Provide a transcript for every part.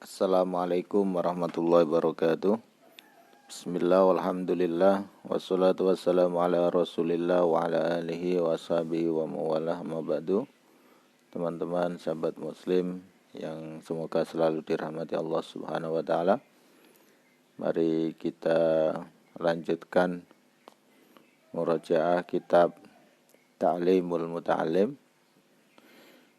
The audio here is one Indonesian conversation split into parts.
Assalamualaikum warahmatullahi wabarakatuh. Bismillah, walhamdulillah, wassalatu wassalamu ala rasulillah wa ala alihi wa sahbihi wa mawalah ma ba'du. Teman-teman sahabat muslim yang semoga selalu dirahmati Allah subhanahu wa ta'ala, mari kita lanjutkan murajaah kitab Ta'limul Muta'allim.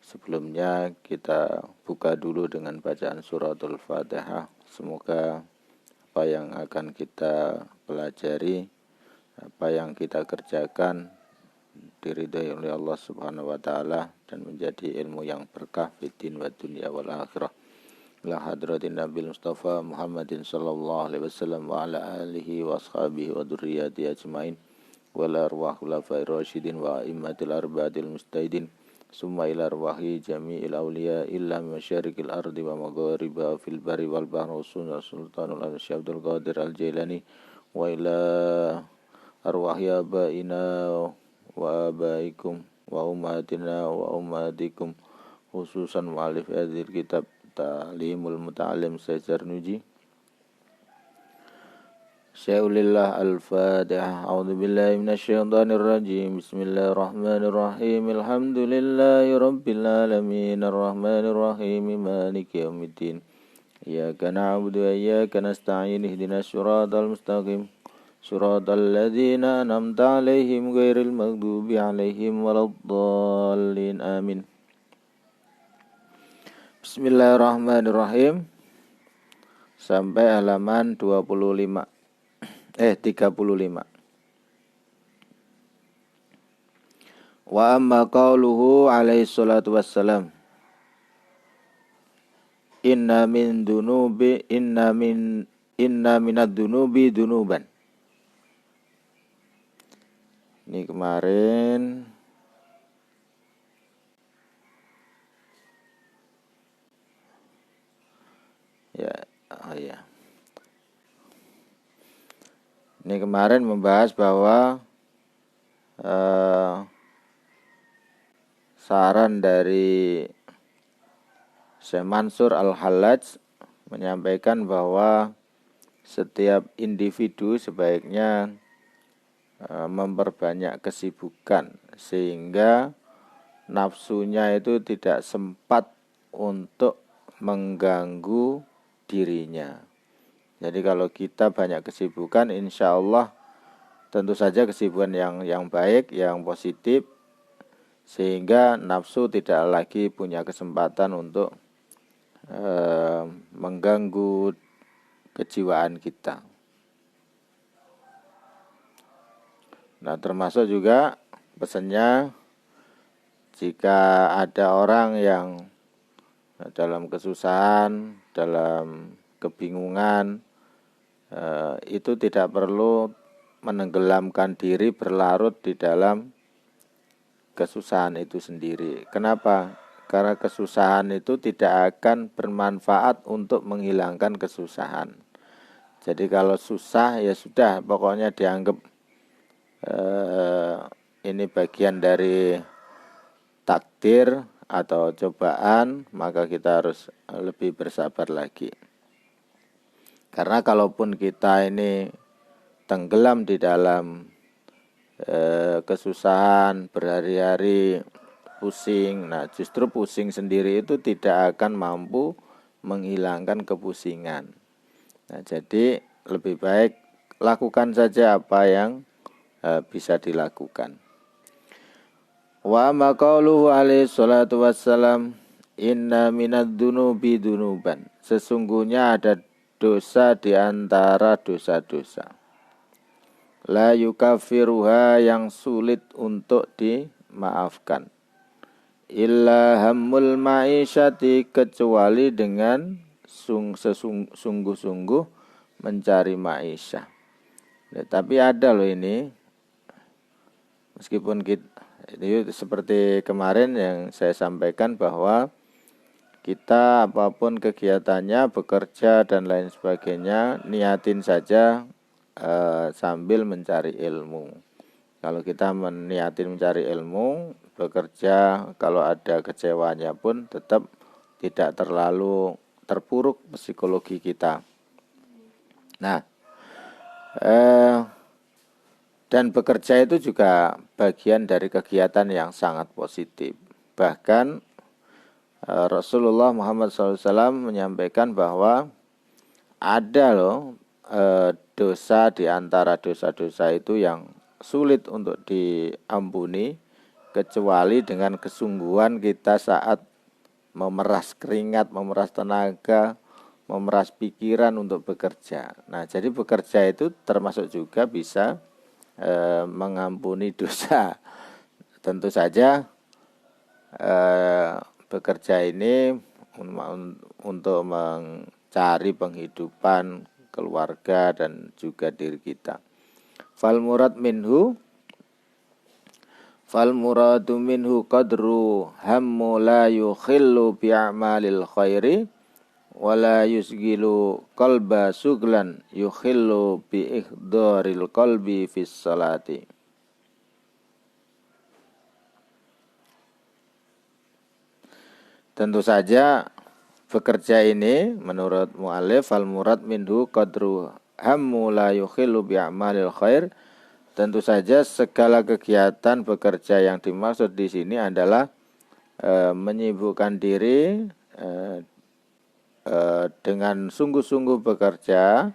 Sebelumnya kita buka dulu dengan bacaan suratul Fatihah. Semoga apa yang akan kita pelajari, apa yang kita kerjakan diridhai oleh Allah Subhanahu wa taala dan menjadi ilmu yang berkah fid din wa dunya wal akhirah. La hadratin Nabil Mustafa Muhammadin sallallahu alaihi wasallam wa ala alihi wa ashabihi wa dzurriyyati ajmain wal arwah khulafa'ir rasyidin wa a'immatil arba'atil mustahidin. Summa ila arwahi jami'il awliya illa masyarikil ardi wa maghariba fil bari wal bahri sultanul arsi Abdul Qadir al-Jailani wa ila arwahi abaina wa abaikum wa ummatina wa ummatikum, khususan mu'alif hadhil kitab Ta'limul Muta'allim Syekh Zarnuji. Syai'ulillah al-Fatihah. A'udzu billahi minasyaitonir rajim. Bismillahirrahmanirrahim. Alhamdulillahi rabbil alamin arrahmanir rahim maliki yaumiddin. Iyyaka na'budu wa iyyaka nasta'in ihdinas siratal mustaqim. Siratal ladzina an'amta 'alaihim ghairil maghdubi 'alaihim waladdallin. Amin. Bismillahirrahmanirrahim. Sampai halaman 35. 35. Wa amma qauluhu alaihi salatu wassalam, inna minad dunubi dunuban. Ini kemarin ya. Ini kemarin membahas bahwa saran dari Syekh Mansur Al-Hallaj menyampaikan bahwa setiap individu sebaiknya memperbanyak kesibukan sehingga nafsunya itu tidak sempat untuk mengganggu dirinya. Jadi kalau kita banyak kesibukan, insya Allah tentu saja kesibukan yang baik, yang positif, sehingga nafsu tidak lagi punya kesempatan untuk mengganggu kejiwaan kita. Nah, termasuk juga pesannya, jika ada orang yang dalam kesusahan, dalam kebingungan, itu tidak perlu menenggelamkan diri berlarut di dalam kesusahan itu sendiri. Kenapa? Karena kesusahan itu tidak akan bermanfaat untuk menghilangkan kesusahan. Jadi kalau susah ya sudah, pokoknya dianggap ini bagian dari takdir atau cobaan, maka kita harus lebih bersabar lagi. Karena kalaupun kita ini tenggelam di dalam kesusahan berhari-hari, pusing, nah justru pusing sendiri itu tidak akan mampu menghilangkan kepusingan. Nah, jadi lebih baik lakukan saja apa yang bisa dilakukan. Wa maqauluhu alaihi salatu wassalam, inna minad dunubi dunuban. Sesungguhnya ada dosa di antara dosa-dosa. La yukafiruha, yang sulit untuk dimaafkan. Illa hammul ma'isyati, kecuali dengan sungguh-sungguh mencari ma'isyah. Ya, tapi ada loh ini, meskipun itu seperti kemarin yang saya sampaikan bahwa kita apapun kegiatannya, bekerja dan lain sebagainya, niatin saja sambil mencari ilmu. Kalau kita meniatin mencari ilmu, bekerja, kalau ada kecewanya pun tetap tidak terlalu terpuruk psikologi kita. Nah, dan bekerja itu juga bagian dari kegiatan yang sangat positif. Bahkan Rasulullah Muhammad SAW menyampaikan bahwa ada loh dosa di antara dosa-dosa itu yang sulit untuk diampuni kecuali dengan kesungguhan kita saat memeras keringat, memeras tenaga, memeras pikiran untuk bekerja. Nah, jadi bekerja itu termasuk juga bisa mengampuni dosa. Tentu saja bekerja ini untuk mencari penghidupan keluarga dan juga diri kita. Fal muradu minhu qadru hammu la yukhillu bi'amalil khairi wala yusgilu qalba suglan yukhillu bi ihdaril qalbi fis salati. Tentu saja bekerja ini menurut mu'allif al murad minhu qadru hammu la yukhillu bi'amalil khair. Tentu saja segala kegiatan bekerja yang dimaksud di sini adalah menyibukkan diri dengan sungguh-sungguh bekerja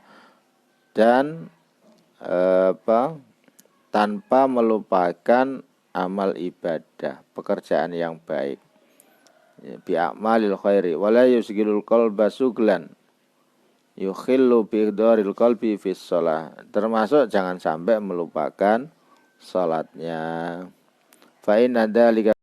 dan tanpa melupakan amal ibadah, pekerjaan yang baik. Bi'amalil khairi wala yusgilul qalba suglan yukhillu bi'daril qalbi fis shalah. Termasuk jangan sampai melupakan salatnya. Fa inna dzalika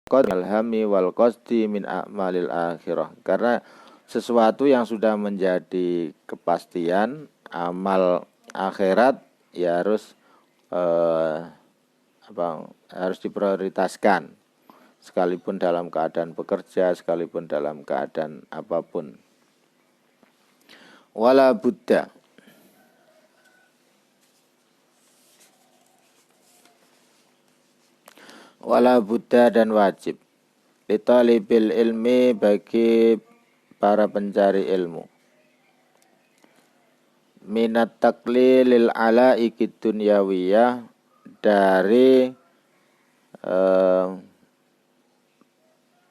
qadral hammi wal qasdi min a'malil akhirah. Karena sesuatu yang sudah menjadi kepastian amal akhirat ya harus harus diprioritaskan, sekalipun dalam keadaan bekerja, sekalipun dalam keadaan apapun. Wala Buddha dan wajib litalibil ilmi bagi para pencari ilmu minat taklilil alaikid dunyawiyah dari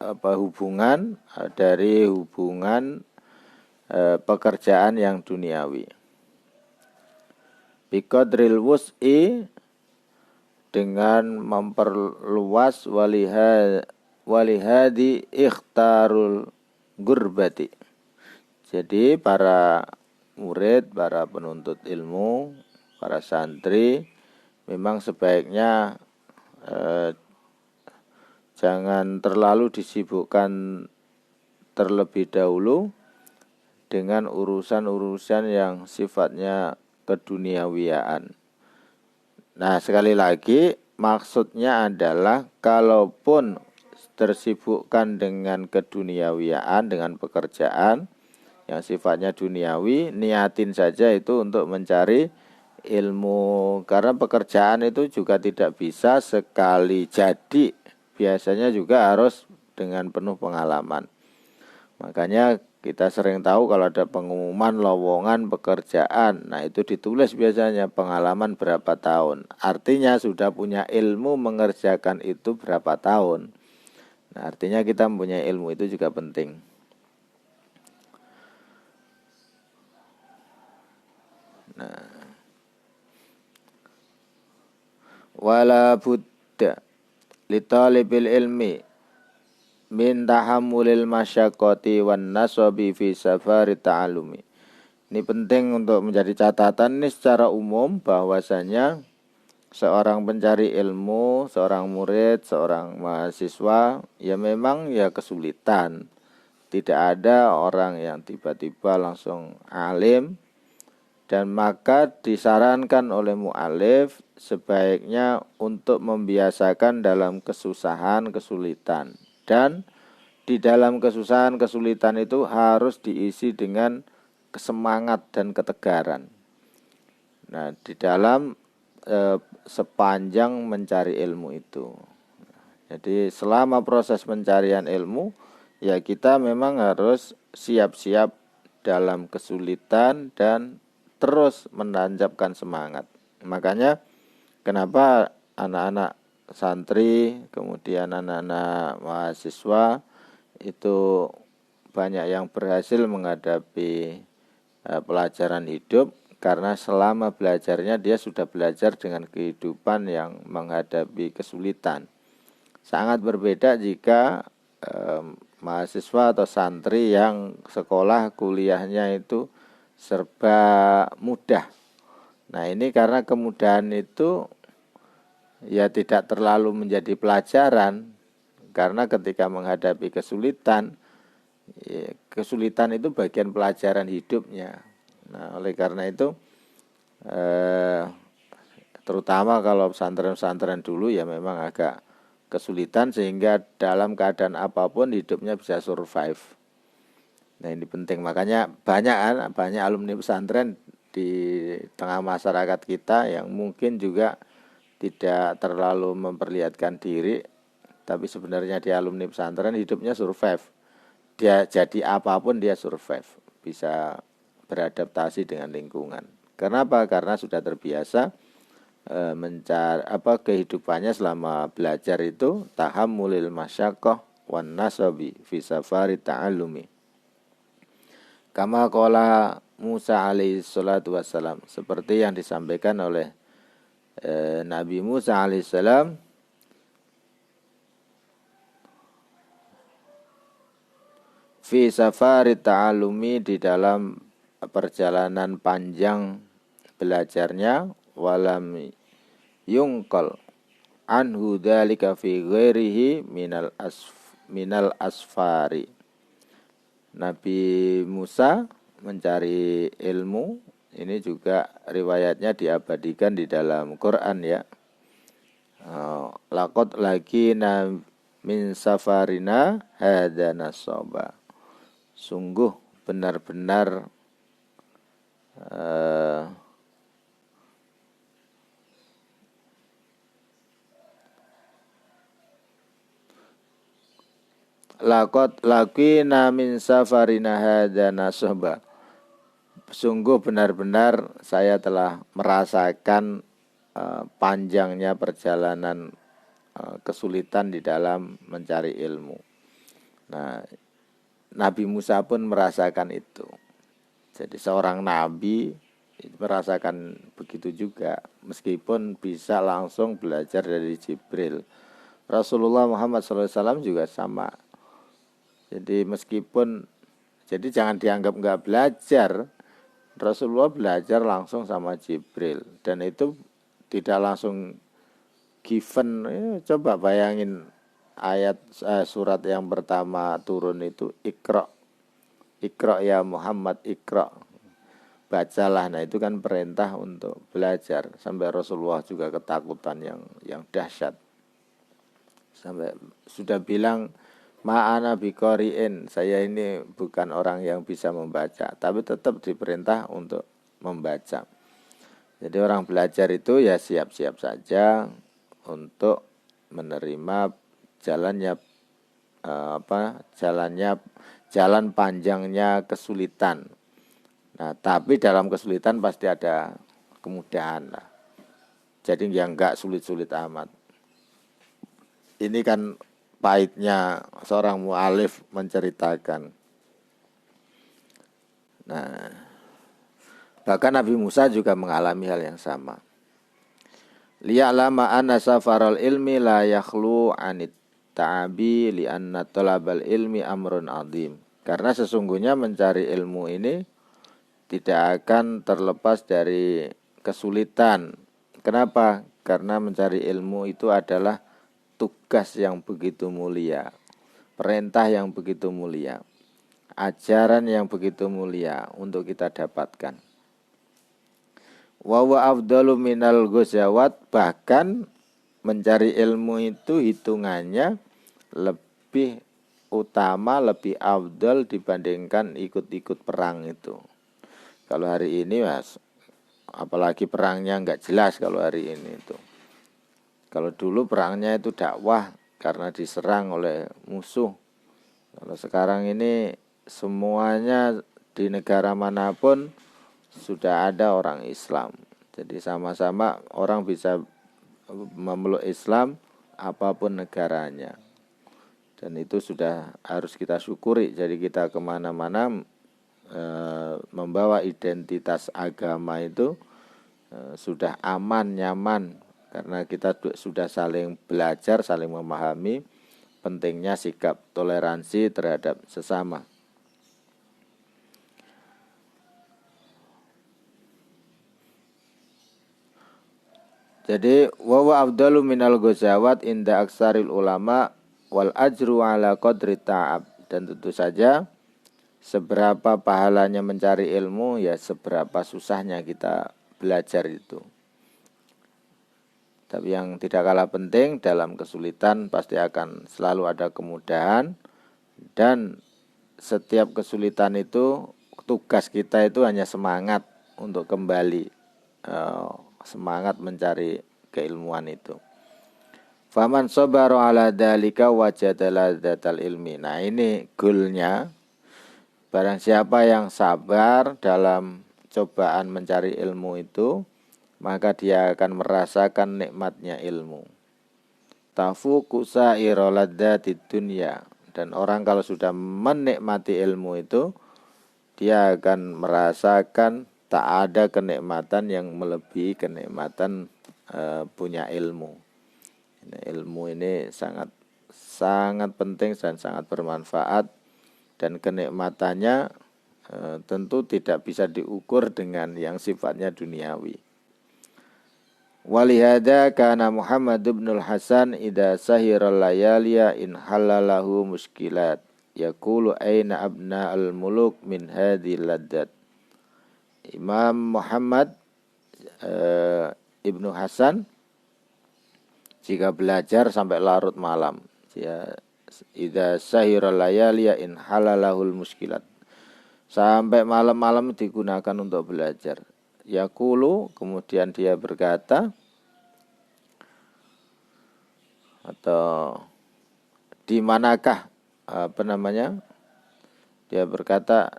hubungan pekerjaan yang duniawi. Biqadril wus'i dengan memperluas walihadi ikhtarul gurbati. Jadi para murid, para penuntut ilmu, para santri memang sebaiknya jangan terlalu disibukkan terlebih dahulu dengan urusan-urusan yang sifatnya keduniawiaan. Nah, sekali lagi maksudnya adalah kalaupun tersibukkan dengan keduniawiaan, dengan pekerjaan yang sifatnya duniawi, niatin saja itu untuk mencari ilmu. Karena pekerjaan itu juga tidak bisa sekali jadi, biasanya juga harus dengan penuh pengalaman. Makanya kita sering tahu kalau ada pengumuman lowongan pekerjaan, nah itu ditulis biasanya pengalaman berapa tahun. Artinya sudah punya ilmu mengerjakan itu berapa tahun. Nah, artinya kita mempunyai ilmu itu juga penting. Nah, wala budda li talibil ilmi min tahammulil masyaqqati wan nasabi fi safari ta'allumi. Ini penting untuk menjadi catatan ini secara umum bahwasanya seorang pencari ilmu, seorang murid, seorang mahasiswa ya memang ya kesulitan. Tidak ada orang yang tiba-tiba langsung alim, dan maka disarankan oleh mu'alif sebaiknya untuk membiasakan dalam kesusahan, kesulitan. Dan di dalam kesusahan, kesulitan itu harus diisi dengan kesemangat dan ketegaran. Nah, di dalam sepanjang mencari ilmu itu. Jadi selama proses pencarian ilmu, ya kita memang harus siap-siap dalam kesulitan dan terus menancapkan semangat. Makanya kenapa anak-anak santri, kemudian anak-anak mahasiswa itu banyak yang berhasil menghadapi pelajaran hidup, karena selama belajarnya dia sudah belajar dengan kehidupan yang menghadapi kesulitan. Sangat berbeda jika mahasiswa atau santri yang sekolah kuliahnya itu serba mudah. Nah, ini karena kemudahan itu ya tidak terlalu menjadi pelajaran, karena ketika menghadapi kesulitan, ya, kesulitan itu bagian pelajaran hidupnya. Nah, oleh karena itu terutama kalau pesantren-pesantren dulu ya memang agak kesulitan, sehingga dalam keadaan apapun hidupnya bisa survive. Nah, ini penting, makanya banyak alumni pesantren di tengah masyarakat kita yang mungkin juga tidak terlalu memperlihatkan diri, tapi sebenarnya di alumni pesantren hidupnya survive. Dia jadi apapun dia survive, bisa beradaptasi dengan lingkungan. Kenapa? Karena sudah terbiasa mencari kehidupannya selama belajar itu tahammulil masyaqqah wan nasabi fi safari ta'allumi. Kama qala Musa alaihi salatu wassalam, seperti yang disampaikan oleh Nabi Musa alaihi salam fi safari ta'allumi, di dalam perjalanan panjang belajarnya, walam yungqal anhu dzalika fi ghairihi minal asfari. Nabi Musa mencari ilmu ini juga riwayatnya diabadikan di dalam Quran ya. Laqad laqina min safarina hadza nasaba. Sungguh benar-benar laqad laqina min safarina hadza nasaba. Sungguh benar-benar saya telah merasakan panjangnya perjalanan kesulitan di dalam mencari ilmu. Nah, Nabi Musa pun merasakan itu. Jadi seorang nabi merasakan begitu juga, meskipun bisa langsung belajar dari Jibril. Rasulullah Muhammad SAW juga sama. Jadi jadi jangan dianggap nggak belajar. Rasulullah belajar langsung sama Jibril, dan itu tidak langsung given. Coba bayangin ayat surat yang pertama turun itu Iqra ya Muhammad, Iqra, bacalah. Nah, itu kan perintah untuk belajar, sampai Rasulullah juga ketakutan yang dahsyat, sampai sudah bilang ma'ana biqari'in, saya ini bukan orang yang bisa membaca, tapi tetap diperintah untuk membaca. Jadi orang belajar itu ya siap-siap saja untuk menerima jalan panjangnya kesulitan. Nah, tapi dalam kesulitan pasti ada kemudahan lah. Jadi yang enggak sulit-sulit amat. Ini kan pahitnya seorang mu'alif menceritakan. Nah, bahkan Nabi Musa juga mengalami hal yang sama. Liya'lama anna safaral ilmi la yakhlu anit ta'abi li'anna talabal ilmi amrun azim. Karena sesungguhnya mencari ilmu ini tidak akan terlepas dari kesulitan. Kenapa? Karena mencari ilmu itu adalah tugas yang begitu mulia, perintah yang begitu mulia, ajaran yang begitu mulia untuk kita dapatkan. Wa afdalu minal ghazawat, bahkan mencari ilmu itu hitungannya lebih utama, lebih afdal dibandingkan ikut-ikut perang itu. Kalau hari ini Mas, apalagi perangnya enggak jelas kalau hari ini itu. Kalau dulu perangnya itu dakwah, karena diserang oleh musuh, Kalau sekarang ini semuanya di negara manapun sudah ada orang Islam. Jadi sama-sama orang bisa memeluk Islam apapun negaranya. Dan itu sudah harus kita syukuri. Jadi kita kemana-mana membawa identitas agama itu sudah aman, nyaman. Karena kita sudah saling belajar, saling memahami pentingnya sikap toleransi terhadap sesama. Jadi wa afdalu minal ghazawat inda aksaril ulama wal ajru ala qadri ta'ab. Dan tentu saja seberapa pahalanya mencari ilmu, ya seberapa susahnya kita belajar itu. Tapi yang tidak kalah penting, dalam kesulitan pasti akan selalu ada kemudahan. Dan setiap kesulitan itu, tugas kita itu hanya semangat untuk kembali, semangat mencari keilmuan itu. Faman sabara ala dalika wajada ladzatal ilmi. Nah, ini goalnya. Barang siapa yang sabar dalam cobaan mencari ilmu itu, maka dia akan merasakan nikmatnya ilmu. Tafuqu sa'ira ladzatid dunya. Dan orang kalau sudah menikmati ilmu itu, dia akan merasakan tak ada kenikmatan yang melebihi kenikmatan punya ilmu. Ilmu ini sangat penting dan sangat bermanfaat, dan kenikmatannya tentu tidak bisa diukur dengan yang sifatnya duniawi. Walihada kana Muhammad bin al-Hasan idza sahiral layaliya in halalahu muskilat yaqulu aina abna al-muluk min hadhil laddat. Imam Muhammad Ibnu Hasan jika belajar sampai larut malam, ya, idza sahiral layaliya in halalahul muskilat, sampai malam-malam digunakan untuk belajar. Yaqulu, kemudian dia berkata, atau di manakah dia berkata,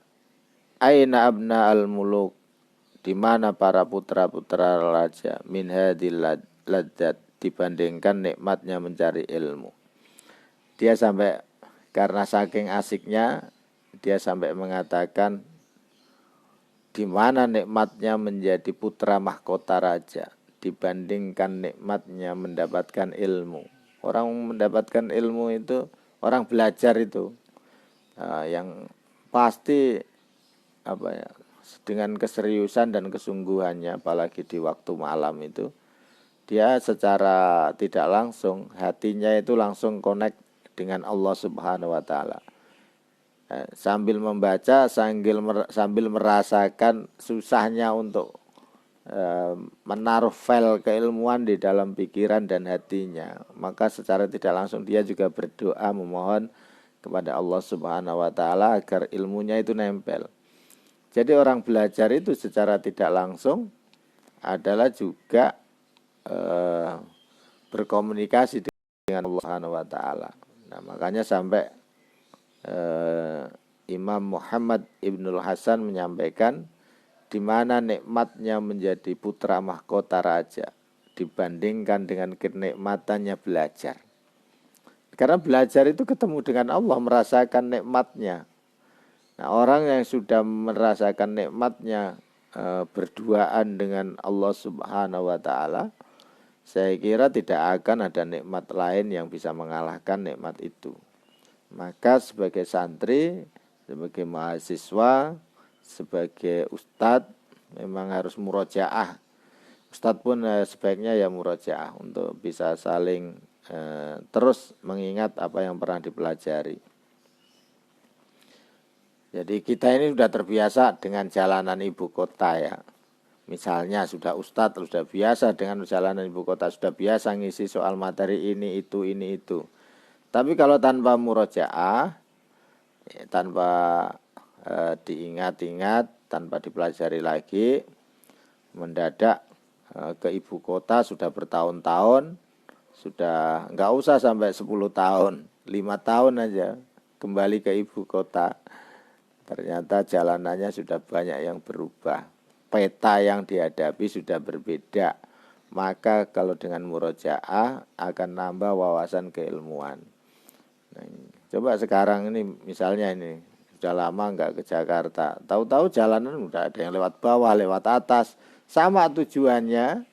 aina abna al-muluk, di mana para putra-putra raja, min hadil ladzat, dibandingkan nikmatnya mencari ilmu. Dia sampai, karena saking asiknya, dia sampai mengatakan, di mana nikmatnya menjadi putra mahkota raja dibandingkan nikmatnya mendapatkan ilmu. Orang mendapatkan ilmu itu, orang belajar itu, yang pasti dengan keseriusan dan kesungguhannya, apalagi di waktu malam itu, dia secara tidak langsung hatinya itu langsung connect dengan Allah Subhanahu wa taala. Sambil membaca, sambil merasakan susahnya untuk menaruh file keilmuan di dalam pikiran dan hatinya, maka secara tidak langsung dia juga berdoa memohon kepada Allah Subhanahu wa taala agar ilmunya itu nempel. Jadi orang belajar itu secara tidak langsung adalah juga berkomunikasi dengan Allah Subhanahu wa taala. Nah, makanya sampai Imam Muhammad Ibnul Hasan menyampaikan, di mana nikmatnya menjadi putra mahkota raja dibandingkan dengan kenikmatannya belajar. Karena belajar itu ketemu dengan Allah, merasakan nikmatnya. Nah, orang yang sudah merasakan nikmatnya berduaan dengan Allah Subhanahu wa taala, saya kira tidak akan ada nikmat lain yang bisa mengalahkan nikmat itu. Maka sebagai santri, sebagai mahasiswa, sebagai ustadz, memang harus murojaah. Ustadz pun sebaiknya ya murojaah untuk bisa saling terus mengingat apa yang pernah dipelajari. Jadi kita ini sudah terbiasa dengan jalanan ibu kota ya. Misalnya sudah ustadz, sudah biasa dengan jalanan ibu kota, sudah biasa ngisi soal materi ini itu. Tapi kalau tanpa murojaah, tanpa diingat-ingat, tanpa dipelajari lagi, mendadak ke ibu kota sudah bertahun-tahun, sudah enggak usah sampai 10 tahun, 5 tahun aja, kembali ke ibu kota, ternyata jalanannya sudah banyak yang berubah, peta yang dihadapi sudah berbeda. Maka kalau dengan murojaah akan nambah wawasan keilmuan. Nah, coba sekarang ini misalnya ini sudah lama nggak ke Jakarta, tahu-tahu jalanan udah ada yang lewat bawah, lewat atas, sama tujuannya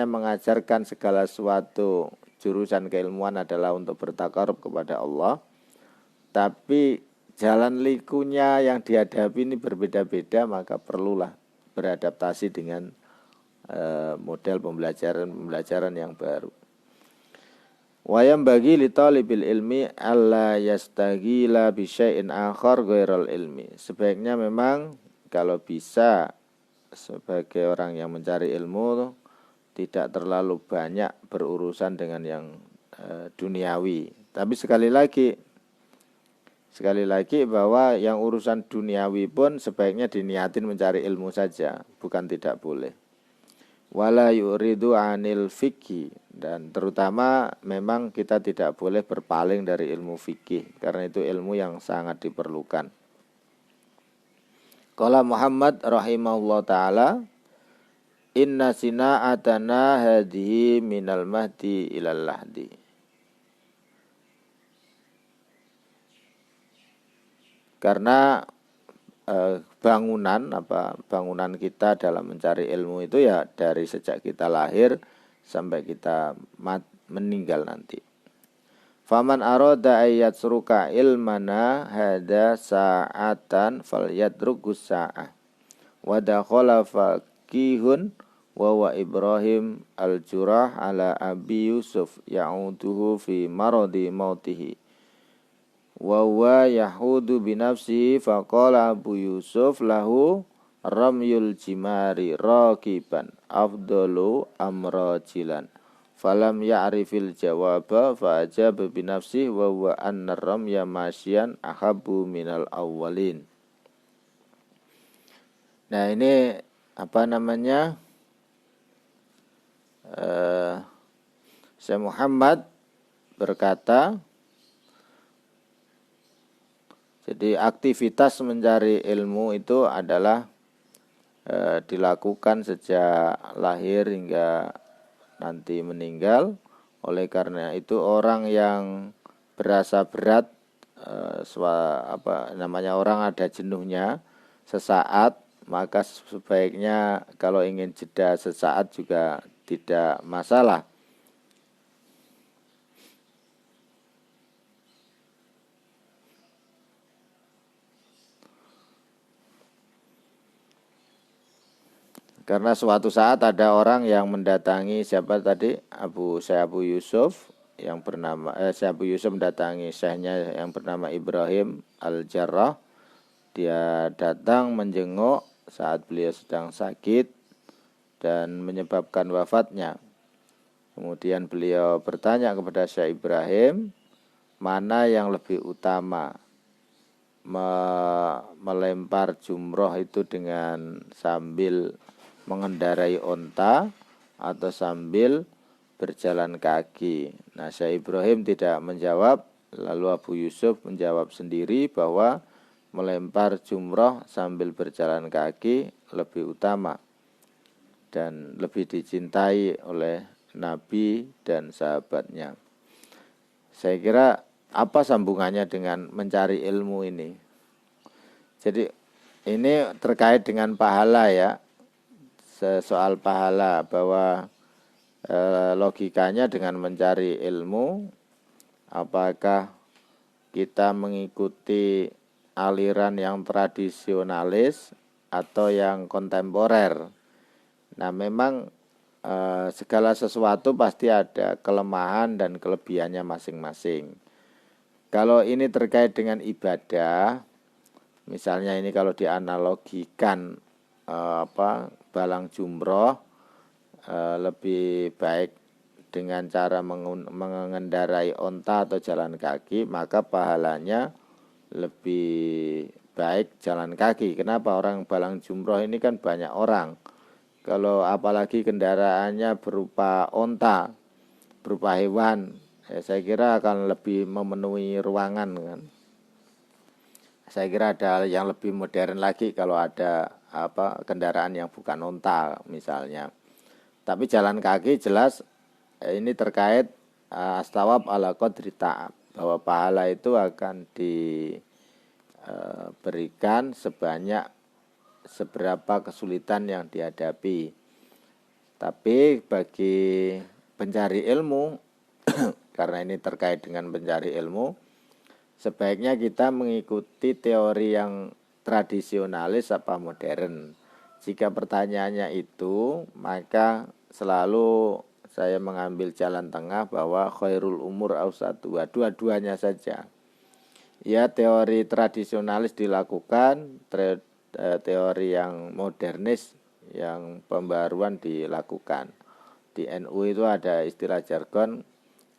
mengajarkan segala sesuatu. Jurusan keilmuan adalah untuk bertakarub kepada Allah, tapi jalan likunya yang dihadapi ini berbeda-beda, maka perlulah beradaptasi dengan model pembelajaran yang baru. Wayam bagi li talibil ilmi alla yastaghila bi syai'in akhar ghairal ilmi. Sebaiknya memang kalau bisa sebagai orang yang mencari ilmu tidak terlalu banyak berurusan dengan yang duniawi. Tapi sekali lagi bahwa yang urusan duniawi pun sebaiknya diniatin mencari ilmu saja, bukan tidak boleh. Wala yuridu anil fikih, dan terutama memang kita tidak boleh berpaling dari ilmu fikih karena itu ilmu yang sangat diperlukan. Qala Muhammad rahimahullah taala, inna sina'atana hadhihi minal mahdi ilal lahdi. Karena bangunan kita dalam mencari ilmu itu ya dari sejak kita lahir sampai kita meninggal nanti. Faman arada ayat suruka ilmana hada sa'atan falyadrukus sa'ah. Wa dakhala faqihun wa Ibrahim al-Jurah ala Abi Yusuf ya'uduhu fi maradi mautihi. Wa huwa yahudu binafsihi faqala Abu Yusuf lahu ramyul jimari raqiban afdalu amrajilan falam ya'rifil jawaba fa'ajaba binafsihi wa huwa anna ramya masyian ahabbu minal awwalin. Nah ini Syekh Muhammad berkata, jadi aktivitas mencari ilmu itu adalah dilakukan sejak lahir hingga nanti meninggal. Oleh karena itu orang yang berasa berat, orang ada jenuhnya sesaat, maka sebaiknya kalau ingin jeda sesaat juga tidak masalah. Karena suatu saat ada orang yang mendatangi Abu Yusuf yang bernama Abu Yusuf mendatangi syekhnya yang bernama Ibrahim al-Jarrah. Dia datang menjenguk saat beliau sedang sakit dan menyebabkan wafatnya. Kemudian beliau bertanya kepada Syekh Ibrahim, mana yang lebih utama, melempar jumroh itu dengan sambil mengendarai onta atau sambil berjalan kaki. Nah, Syekh Ibrahim tidak menjawab, lalu Abu Yusuf menjawab sendiri bahwa melempar jumroh sambil berjalan kaki lebih utama dan lebih dicintai oleh Nabi dan sahabatnya. Saya kira apa sambungannya dengan mencari ilmu ini? Jadi ini terkait dengan pahala ya. Soal pahala bahwa logikanya dengan mencari ilmu, apakah kita mengikuti aliran yang tradisionalis atau yang kontemporer. Nah memang segala sesuatu pasti ada kelemahan dan kelebihannya masing-masing. Kalau ini terkait dengan ibadah, misalnya ini kalau dianalogikan balang jumroh, lebih baik dengan cara mengendarai onta atau jalan kaki, maka pahalanya lebih baik jalan kaki. Kenapa? Orang balang jumroh ini kan banyak orang. Kalau apalagi kendaraannya berupa onta, berupa hewan, saya kira akan lebih memenuhi ruangan kan. Saya kira ada yang lebih modern lagi kalau ada kendaraan yang bukan onta misalnya. Tapi jalan kaki jelas ini terkait astawab ala qadri ta'ab, bahwa pahala itu akan diberikan sebanyak seberapa kesulitan yang dihadapi. Tapi bagi pencari ilmu karena ini terkait dengan pencari ilmu, sebaiknya kita mengikuti teori yang tradisionalis apa modern. Jika pertanyaannya itu, maka selalu saya mengambil jalan tengah bahwa khairul umur ausatuha, dua-duanya saja. Ya, teori tradisionalis dilakukan, teori yang modernis, yang pembaruan dilakukan. Di NU itu ada istilah jargon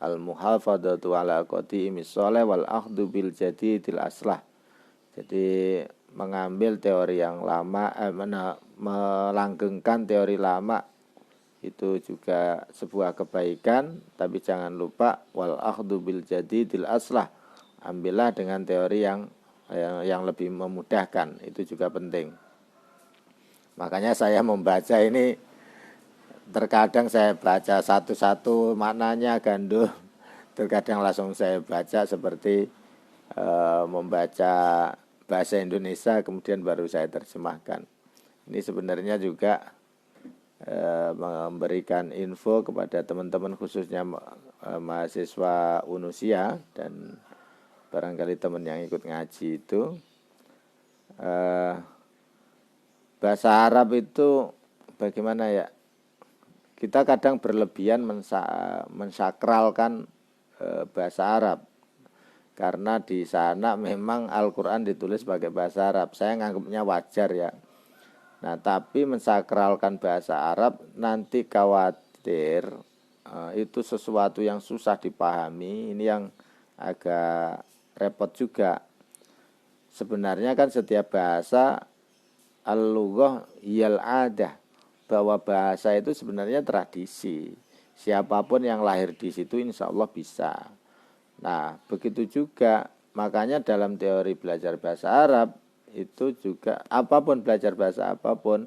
al-muhafadzatu ala qadimis sholeh wal akhdhu bil jadidil aslah. Jadi mengambil teori yang lama, melanggengkan teori lama itu juga sebuah kebaikan, tapi jangan lupa wal akhdhu bil jadidil aslah. Ambillah dengan teori yang lebih memudahkan, itu juga penting. Makanya saya membaca ini terkadang saya baca satu-satu maknanya gandul, terkadang langsung saya baca seperti membaca bahasa Indonesia kemudian baru saya terjemahkan. Ini sebenarnya juga memberikan info kepada teman-teman khususnya mahasiswa Unusia dan barangkali teman yang ikut ngaji itu, bahasa Arab itu bagaimana ya, kita kadang berlebihan mensakralkan bahasa Arab karena di sana memang Al-Quran ditulis pakai bahasa Arab. Saya nganggapnya wajar ya. Nah, tapi mensakralkan bahasa Arab nanti khawatir itu sesuatu yang susah dipahami. Ini yang agak repot juga. Sebenarnya kan setiap bahasa al-lughah yal adah, bahwa bahasa itu sebenarnya tradisi. Siapapun yang lahir di situ insya Allah bisa. Nah, begitu juga makanya dalam teori belajar bahasa Arab itu juga apapun, belajar bahasa apapun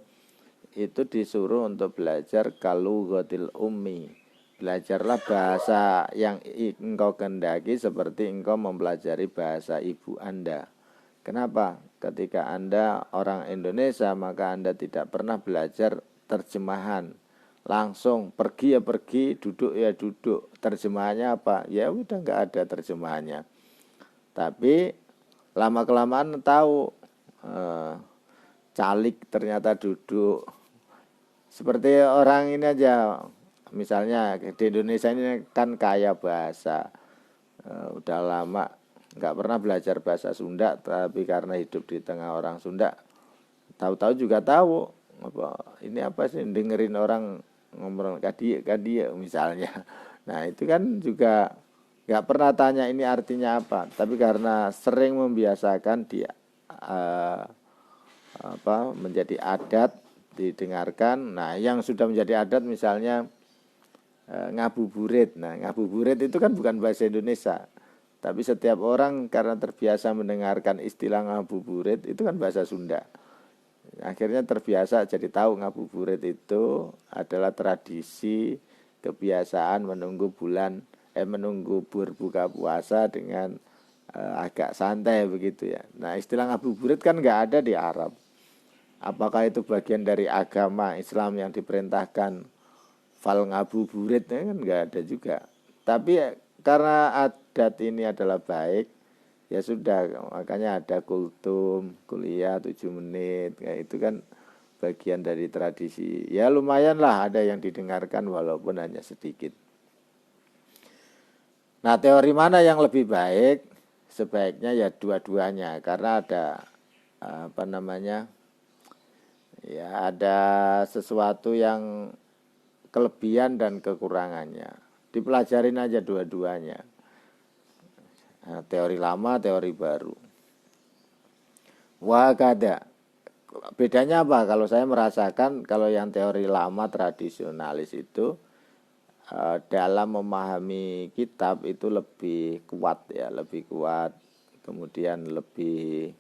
itu disuruh untuk belajar kalughatil ummi. Belajarlah bahasa yang engkau kehendaki seperti engkau mempelajari bahasa ibu Anda. Kenapa? Ketika Anda orang Indonesia maka Anda tidak pernah belajar terjemahan. Langsung pergi ya pergi, duduk ya duduk. Terjemahannya apa? Ya udah nggak ada terjemahannya. Tapi lama-kelamaan tahu calik ternyata duduk. Seperti orang ini aja, misalnya di Indonesia ini kan kaya bahasa, udah lama nggak pernah belajar bahasa Sunda, tapi karena hidup di tengah orang Sunda, tahu-tahu juga tahu ini apa sih, dengerin orang ngomong kadia misalnya. Nah itu kan juga nggak pernah tanya ini artinya apa, tapi karena sering membiasakan dia menjadi adat didengarkan. Nah yang sudah menjadi adat misalnya ngabuburit. Nah ngabuburit itu kan bukan bahasa Indonesia, tapi setiap orang karena terbiasa mendengarkan istilah ngabuburit itu kan bahasa Sunda. Akhirnya terbiasa jadi tahu ngabuburit itu adalah tradisi kebiasaan menunggu menunggu berbuka puasa dengan agak santai begitu ya. Nah istilah ngabuburit kan nggak ada di Arab. Apakah itu bagian dari agama Islam yang diperintahkan fal ngabuburit kan nggak ada juga. Tapi karena adat ini adalah baik, ya sudah, makanya ada kultum, kuliah 7 menit, kayak itu kan bagian dari tradisi. Ya lumayan lah ada yang didengarkan walaupun hanya sedikit. Nah teori mana yang lebih baik? Sebaiknya ya dua-duanya, karena ada ya ada sesuatu yang kelebihan dan kekurangannya. Dipelajarin aja dua-duanya. Nah, teori lama, teori baru. Wakada. Bedanya apa? Kalau saya merasakan kalau yang teori lama tradisionalis itu dalam memahami kitab itu lebih kuat ya, lebih kuat, kemudian lebih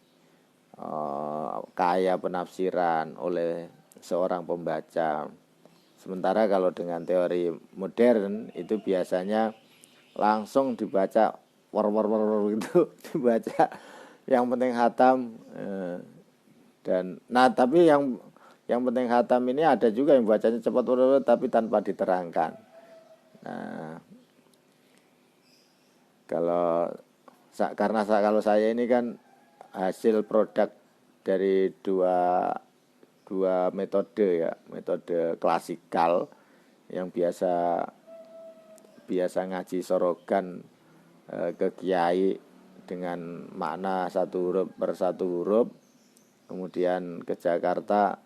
kaya penafsiran oleh seorang pembaca. Sementara kalau dengan teori modern itu biasanya langsung dibaca gitu dibaca, yang penting hatam. Dan tapi yang penting hatam ini ada juga yang bacanya cepat tapi tanpa diterangkan. Nah, kalau saya ini kan hasil produk dari dua metode ya, metode klasikal yang biasa ngaji sorogan ke kiai dengan makna satu huruf per satu huruf, kemudian ke Jakarta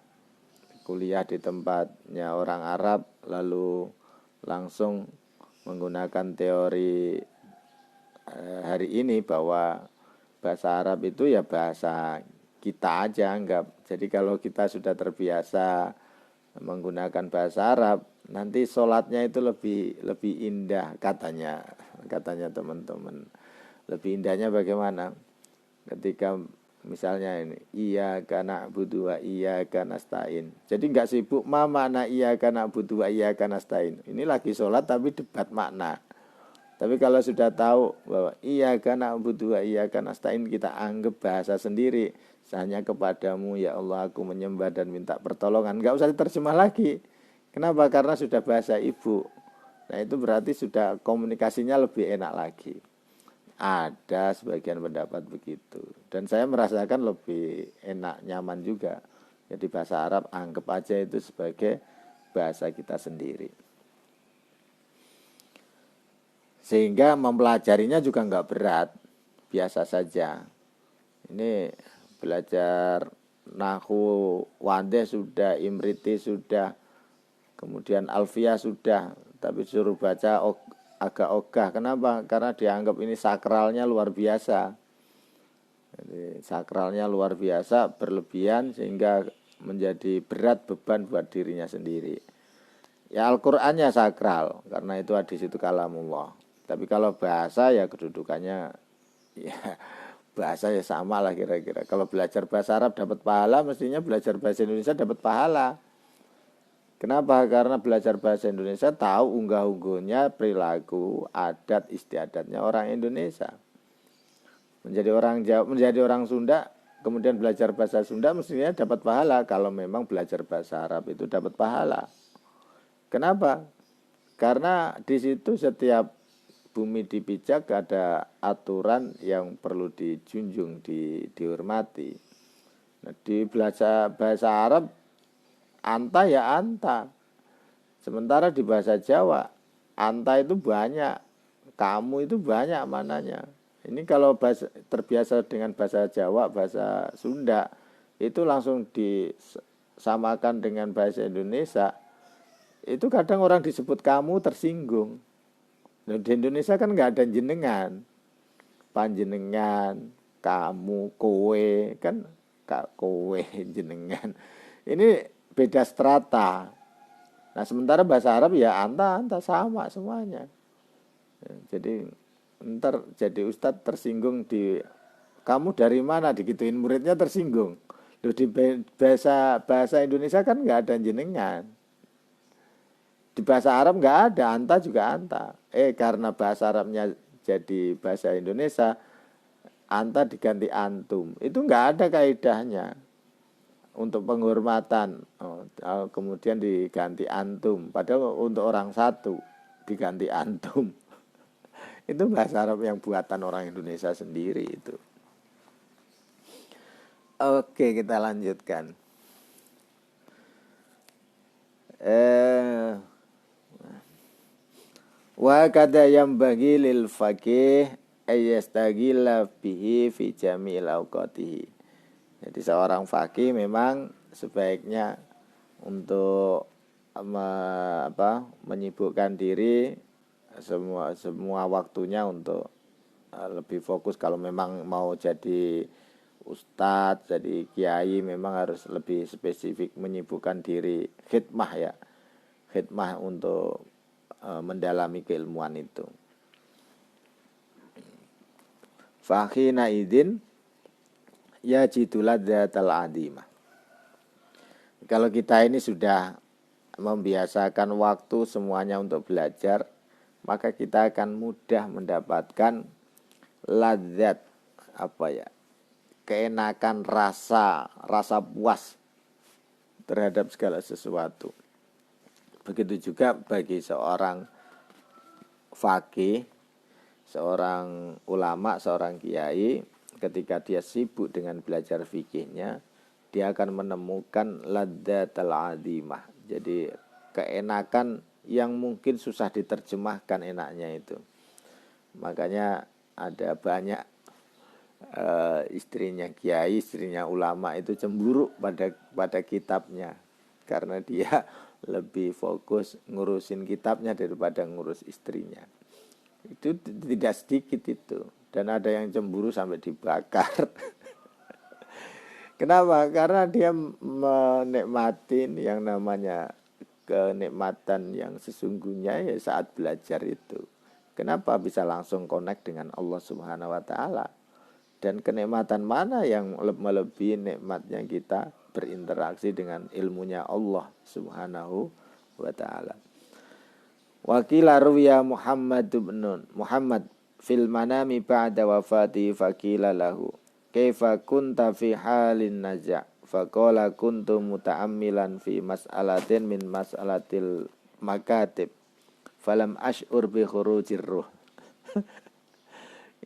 kuliah di tempatnya orang Arab, lalu langsung menggunakan teori hari ini bahwa bahasa Arab itu ya bahasa kita aja anggap. Jadi kalau kita sudah terbiasa menggunakan bahasa Arab, nanti sholatnya itu lebih indah katanya teman-teman. Lebih indahnya bagaimana? Ketika misalnya ini iyyaka na'budu wa iyyaka nasta'in. Jadi enggak sibuk makna iyyaka na'budu wa iyyaka nasta'in. Ini lagi sholat tapi debat makna. Tapi kalau sudah tahu bahwa iyyaka na'budu wa iyyaka nasta'in, kita anggap bahasa sendiri. Hanya kepadamu ya Allah aku menyembah dan minta pertolongan. Enggak usah diterjemah lagi. Kenapa? Karena sudah bahasa ibu. Nah itu berarti sudah komunikasinya lebih enak lagi. Ada sebagian pendapat begitu, dan saya merasakan lebih enak, nyaman juga. Jadi bahasa Arab anggap aja itu sebagai bahasa kita sendiri, sehingga mempelajarinya juga nggak berat, biasa saja. Ini belajar Nahwu Wadih sudah, Imriti sudah, kemudian Alfiyah sudah, tapi suruh baca agak ogah. Kenapa? Karena dianggap ini sakralnya luar biasa. Jadi sakralnya luar biasa, berlebihan sehingga menjadi berat beban buat dirinya sendiri. Ya Al-Qur'annya sakral karena itu hadis itu kalamullah. Tapi kalau bahasa ya kedudukannya ya bahasa ya sama lah kira-kira. Kalau belajar bahasa Arab dapat pahala, mestinya belajar bahasa Indonesia dapat pahala. Kenapa? Karena belajar bahasa Indonesia tahu unggah-ungguhnya perilaku, adat, istiadatnya orang Indonesia. Menjadi orang Jawa, menjadi orang Sunda, kemudian belajar bahasa Sunda mestinya dapat pahala. Kalau memang belajar bahasa Arab itu dapat pahala. Kenapa? Karena di situ setiap bumi dipijak ada aturan yang perlu dijunjung, dihormati. Nah, di belajar bahasa Arab anta ya anta. Sementara di bahasa Jawa anta itu banyak, kamu itu banyak mananya. Ini kalau terbiasa dengan bahasa Jawa, bahasa Sunda, itu langsung disamakan dengan bahasa Indonesia. Itu kadang orang disebut kamu tersinggung. Nah, di Indonesia kan nggak ada jenengan, panjenengan, kamu, kowe, kan kowe, jenengan. Ini beda strata. Nah sementara bahasa Arab ya anta sama semuanya. Jadi ntar jadi ustadz tersinggung di kamu dari mana, digituin muridnya tersinggung. Loh, di bahasa Indonesia kan nggak ada jenengan. Di bahasa Arab nggak ada, anta juga anta. Karena bahasa Arabnya jadi bahasa Indonesia, anta diganti antum. Itu nggak ada kaidahnya. Untuk penghormatan kemudian diganti antum, padahal untuk orang satu diganti antum. Itu bahasa Arab yang buatan orang Indonesia sendiri itu. Oke, kita lanjutkan. Wa kada yang bagi lil faqih ayastagila bihi fi jami'il awqatihi. Jadi seorang faqih memang sebaiknya untuk menyibukkan diri semua waktunya untuk lebih fokus. Kalau memang mau jadi ustadz, jadi kiai, memang harus lebih spesifik menyibukkan diri khidmah ya, khidmah untuk mendalami keilmuan itu. Fakhina idin yajidu ladzatal adimah. Kalau kita ini sudah membiasakan waktu semuanya untuk belajar, maka kita akan mudah mendapatkan ladzat, keenakan rasa puas terhadap segala sesuatu. Begitu juga bagi seorang faqih, seorang ulama, seorang kiai, ketika dia sibuk dengan belajar fikihnya, dia akan menemukan ladzatal adimah. Jadi keenakan yang mungkin susah diterjemahkan enaknya itu. Makanya ada banyak istrinya kiai, istrinya ulama itu cemburu pada kitabnya, karena dia lebih fokus ngurusin kitabnya daripada ngurus istrinya. Itu tidak sedikit itu, dan ada yang cemburu sampai dibakar. Kenapa? Karena dia menikmatin yang namanya kenikmatan yang sesungguhnya ya saat belajar itu. Kenapa bisa langsung connect dengan Allah Subhanahu wa taala? Dan kenikmatan mana yang melebihi nikmatnya kita berinteraksi dengan ilmunya Allah Subhanahu wa taala. Wakila ruwiya Muhammad fil manami ba'da wafati faqila lahu kaifa kunta fi halin naja' faqala kuntu muta'ammilan fi mas'alatin min mas'alatil makatib falam ash'ur bi khurujir ruh.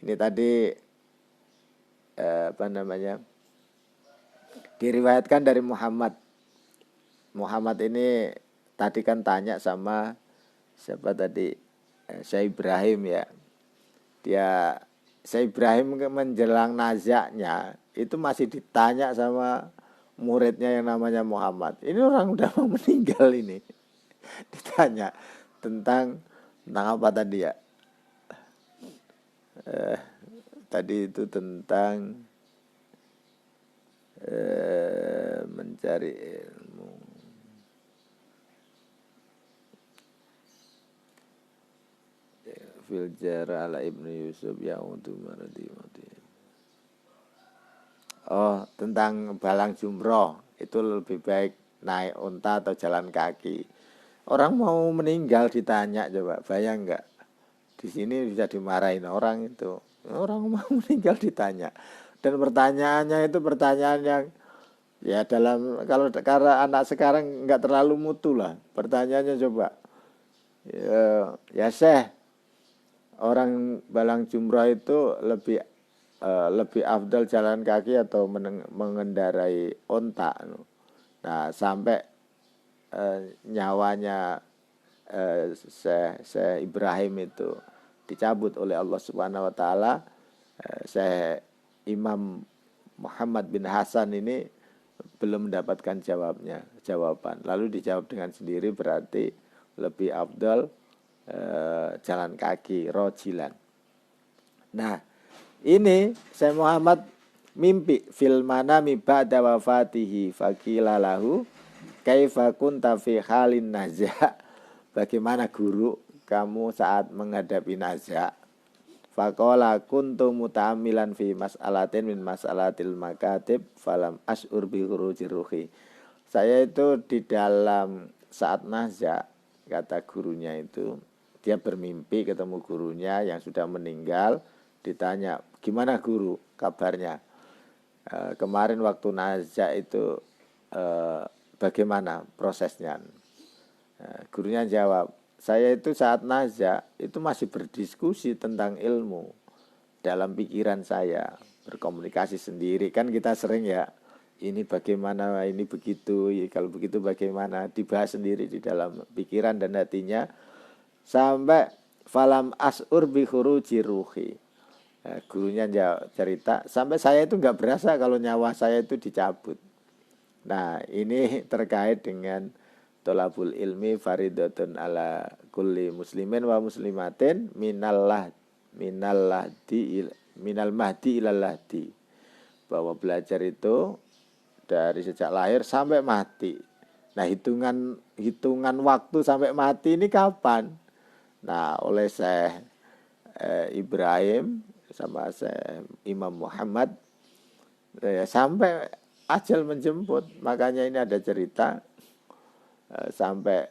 Ini tadi diriwayatkan dari Muhammad ini tadi kan tanya sama siapa tadi, Syekh Ibrahim ya. Syekh Ibrahim menjelang nazaknya itu masih ditanya sama muridnya yang namanya Muhammad. Ini orang udah mau meninggal ini. Ditanya tentang apa tadi ya? Tadi itu tentang mencari ilmu. Fil jara ala Ibnu Yusuf ya'udu maradi. Oh, tentang balang jumroh, itu lebih baik naik unta atau jalan kaki. Orang mau meninggal ditanya, coba bayang enggak? Di sini bisa dimarahin orang itu. Orang mau meninggal ditanya. Dan pertanyaannya itu pertanyaan yang ya karena anak sekarang enggak terlalu mutu lah. Pertanyaannya coba. Ya Syekh, orang balang jumrah itu lebih afdal jalan kaki atau mengendarai onta. Nah, sampai nyawanya Syekh Ibrahim itu dicabut oleh Allah Subhanahu wa taala. Syekh Imam Muhammad bin Hasan ini belum mendapatkan jawaban. Lalu dijawab dengan sendiri, berarti lebih afdal jalan kaki, rojilan. Nah, ini Syekh Muhammad mimpi fil manami ba'da wafatihi faqila lahu kaifa kunta fi halin naza'. Bagaimana guru kamu saat menghadapi naza'? Faqala kuntu muta'ammilan fi mas'alatin min mas'alatil makatib falam ash'ur bi khurujir ruhi. Saya itu di dalam saat naza', kata gurunya itu, dia bermimpi ketemu gurunya yang sudah meninggal. Ditanya, gimana guru kabarnya? Kemarin waktu naza' itu bagaimana prosesnya? Gurunya jawab, saya itu saat naza' itu masih berdiskusi tentang ilmu dalam pikiran saya, berkomunikasi sendiri. Kan kita sering ya, ini bagaimana, ini begitu, kalau begitu bagaimana, dibahas sendiri di dalam pikiran dan hatinya. Sampai falam as'ur bi khuruji ruhi. Gurunya cerita, sampai saya itu enggak berasa kalau nyawa saya itu dicabut. Nah, ini terkait dengan tolabul ilmi faridatun ala kulli muslimin wa muslimatin minal mahdi ilal lahdi. Bahwa belajar itu dari sejak lahir sampai mati. Nah, hitungan waktu sampai mati ini kapan? Nah, oleh Syekh Ibrahim sama Syekh Imam Muhammad sampai ajal menjemput. Makanya ini ada cerita sampai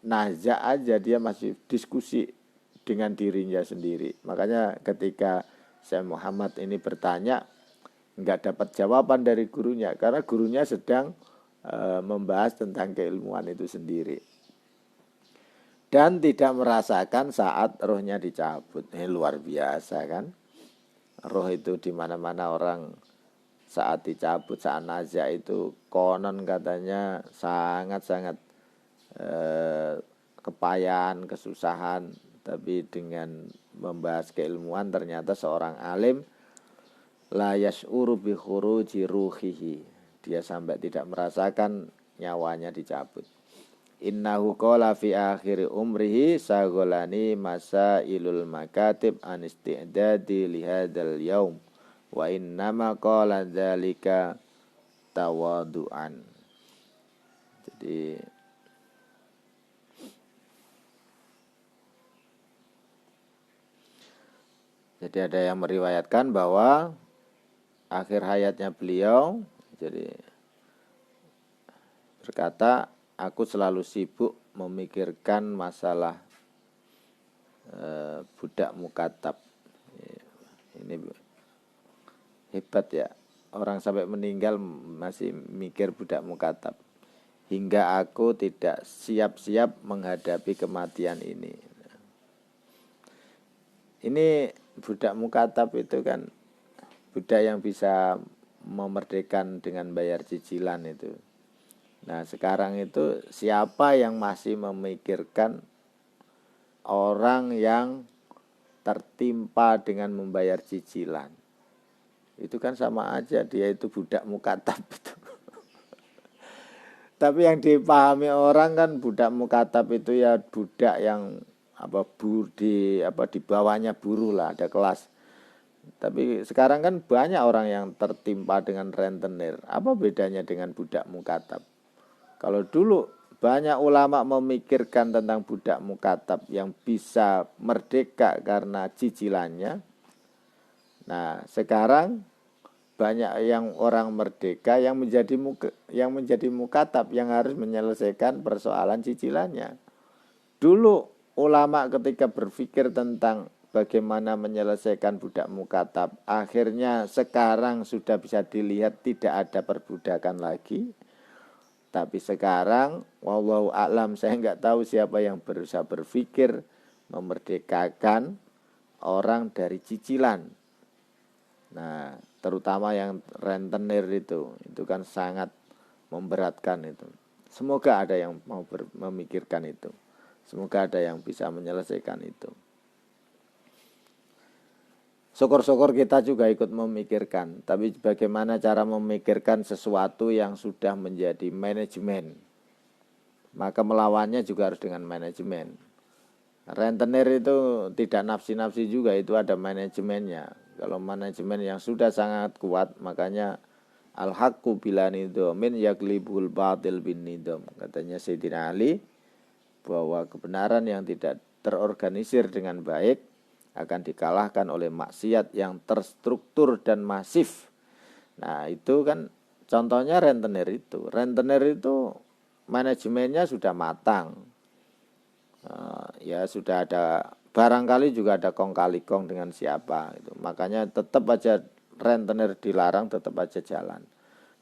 nazak aja dia masih diskusi dengan dirinya sendiri. Makanya ketika Syekh Muhammad ini bertanya, nggak dapat jawaban dari gurunya karena gurunya sedang membahas tentang keilmuan itu sendiri dan tidak merasakan saat rohnya dicabut. Ini luar biasa kan, roh itu di mana-mana orang saat dicabut, saat nazak itu konon katanya sangat-sangat kepayahan, kesusahan, tapi dengan membahas keilmuan ternyata seorang alim la yash'uru bi khuruji ruhihi, dia sampai tidak merasakan nyawanya dicabut. Innahu qala fi akhir umrihi sagolani masailul makatib an isti'dadi li hadzal yaum wa innama qala dzalika tawadu'an. Jadi ada yang meriwayatkan bahwa akhir hayatnya beliau jadi berkata, aku selalu sibuk memikirkan masalah budak mukatab. Ini hebat ya, orang sampai meninggal masih mikir budak mukatab. Hingga aku tidak siap-siap menghadapi kematian ini. Ini budak mukatab itu kan budak yang bisa memerdekakan dengan bayar cicilan itu. Nah sekarang itu siapa yang masih memikirkan orang yang tertimpa dengan membayar cicilan? Itu kan sama aja dia itu budak mukatab itu. Tapi yang dipahami orang kan budak mukatab itu ya budak yang di bawahnya buruh lah, ada kelas. Tapi sekarang kan banyak orang yang tertimpa dengan rentenir. Apa bedanya dengan budak mukatab? Kalau dulu banyak ulama memikirkan tentang budak mukatab yang bisa merdeka karena cicilannya. Nah, sekarang banyak yang orang merdeka yang menjadi mukatab yang harus menyelesaikan persoalan cicilannya. Dulu ulama ketika berpikir tentang bagaimana menyelesaikan budak mukatab, akhirnya sekarang sudah bisa dilihat tidak ada perbudakan lagi. Tapi sekarang wallahu a'lam, saya nggak tahu siapa yang berusaha berpikir memerdekakan orang dari cicilan. Nah, terutama yang rentenir itu kan sangat memberatkan itu. Semoga ada yang mau memikirkan itu. Semoga ada yang bisa menyelesaikan itu. Syukur-syukur kita juga ikut memikirkan. Tapi bagaimana cara memikirkan sesuatu yang sudah menjadi manajemen? Maka melawannya juga harus dengan manajemen. Rentenir itu tidak nafsi-nafsi juga, itu ada manajemennya. Kalau manajemen yang sudah sangat kuat, makanya al-haqqu bila nidomin yaglibul batil bin nidom. Katanya Sayyidina Ali, bahwa kebenaran yang tidak terorganisir dengan baik akan dikalahkan oleh maksiat yang terstruktur dan masif. Nah itu kan contohnya rentenir itu. Rentenir itu manajemennya sudah matang. Ya sudah ada, barangkali juga ada kong kali kong dengan siapa gitu. Makanya tetap aja rentenir dilarang, tetap aja jalan.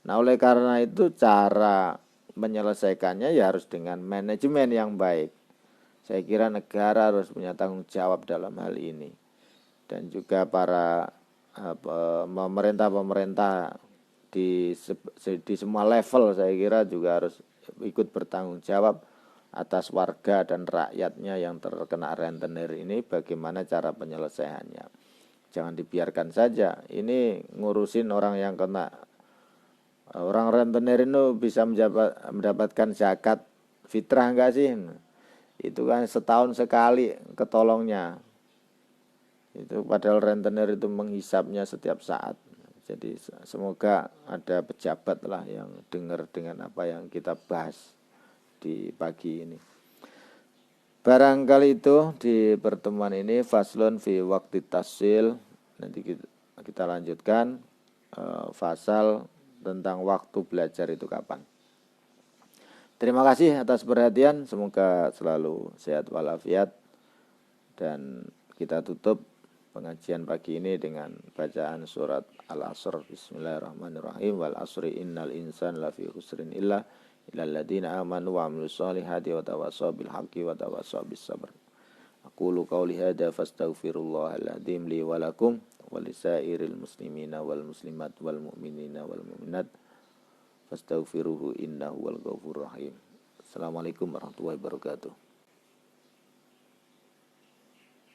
Nah oleh karena itu cara menyelesaikannya ya harus dengan manajemen yang baik. Saya kira negara harus punya tanggung jawab dalam hal ini. Dan juga para pemerintah di semua level saya kira juga harus ikut bertanggung jawab atas warga dan rakyatnya yang terkena rentenir ini, bagaimana cara penyelesaiannya. Jangan dibiarkan saja. Ini ngurusin orang yang kena. Orang rentenir itu bisa mendapatkan zakat fitrah enggak sih? Itu kan setahun sekali ketolongnya. Itu padahal rentenir itu menghisapnya setiap saat. Jadi semoga ada pejabat lah yang dengar dengan apa yang kita bahas di pagi ini. Barangkali itu di pertemuan ini faslun fi waqti tasil. Nanti kita lanjutkan fasal tentang waktu belajar itu kapan. Terima kasih atas perhatian, semoga selalu sehat walafiat. Dan kita tutup pengajian pagi ini dengan bacaan surat Al-Asr. Bismillahirrahmanirrahim. Wal asri innal insan lafi khusrin illal ladzina amanu wa amilus solihati wa tawassaw bil haqqi wa tawassaw bis sabr. Aqulu qawli hadza fastaghfirullahal adzim li wa lakum wa lisairil muslimina wal muslimat wal mu'minina wal mu'minat fastaghfiruhu innahu wal ghafurur rahim. Assalamualaikum warahmatullahi wabarakatuh.